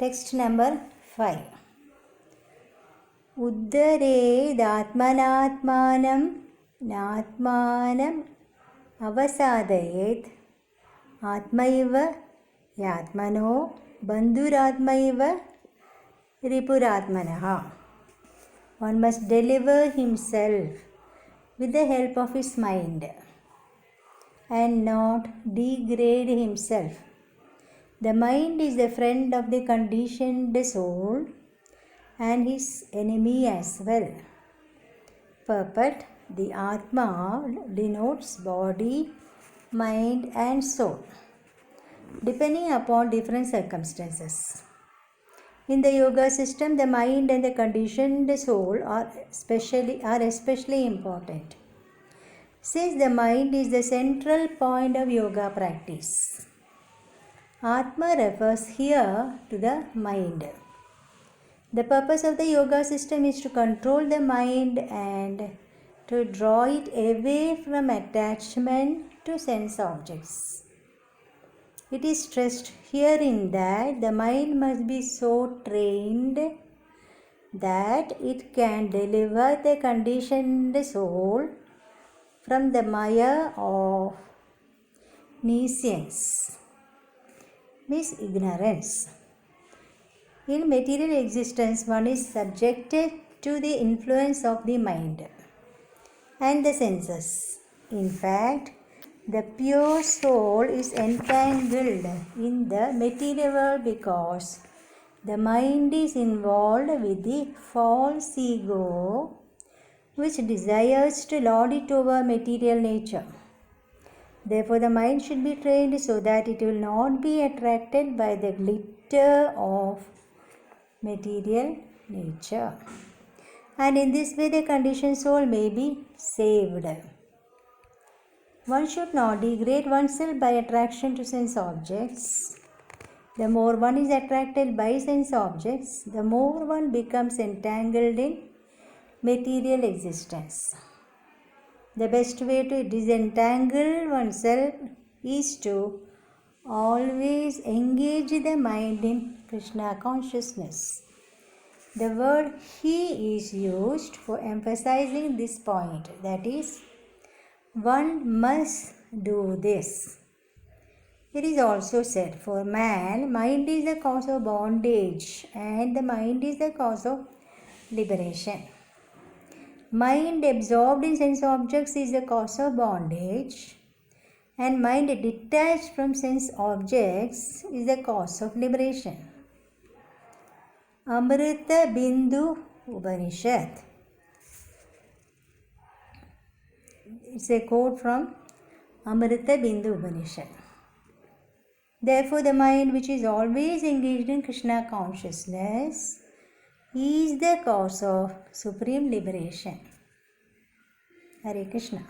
Text number 5. उद्धरेदात्मनात्मानं नात्मानम् अवसादयेत् आत्मैव यात्मनो बन्धुरात्मैव रिपुरात्मनः. One must deliver himself with the help of his mind and not degrade himself. The mind is the friend of the conditioned soul and his enemy as well. Purport: the Atma denotes body, mind and soul, depending upon different circumstances. In the yoga system, the mind and the conditioned soul are especially important, since the mind is the central point of yoga practice. Atma refers here to the mind. The purpose of the yoga system is to control the mind and to draw it away from attachment to sense objects. It is stressed herein that the mind must be so trained that it can deliver the conditioned soul from the maya of nescience, means ignorance. In material existence, one is subjected to the influence of the mind and the senses. In fact, the pure soul is entangled in the material world because the mind is involved with the false ego, which desires to lord it over material nature. Therefore, the mind should be trained so that it will not be attracted by the glitter of material nature. And in this way, the conditioned soul may be saved. One should not degrade oneself by attraction to sense objects. The more one is attracted by sense objects, the more one becomes entangled in material existence. The best way to disentangle oneself is to always engage the mind in Krishna consciousness. The word he is used for emphasizing this point, that is, one must do this. It is also said, for man, mind is the cause of bondage and the mind is the cause of liberation. Mind absorbed in sense objects is the cause of bondage, and mind detached from sense objects is the cause of liberation. Amrita Bindu Upanishad. It's a quote from Amrita Bindu Upanishad. Therefore, the mind which is always engaged in Krishna consciousness is the cause of supreme liberation. Hare Krishna.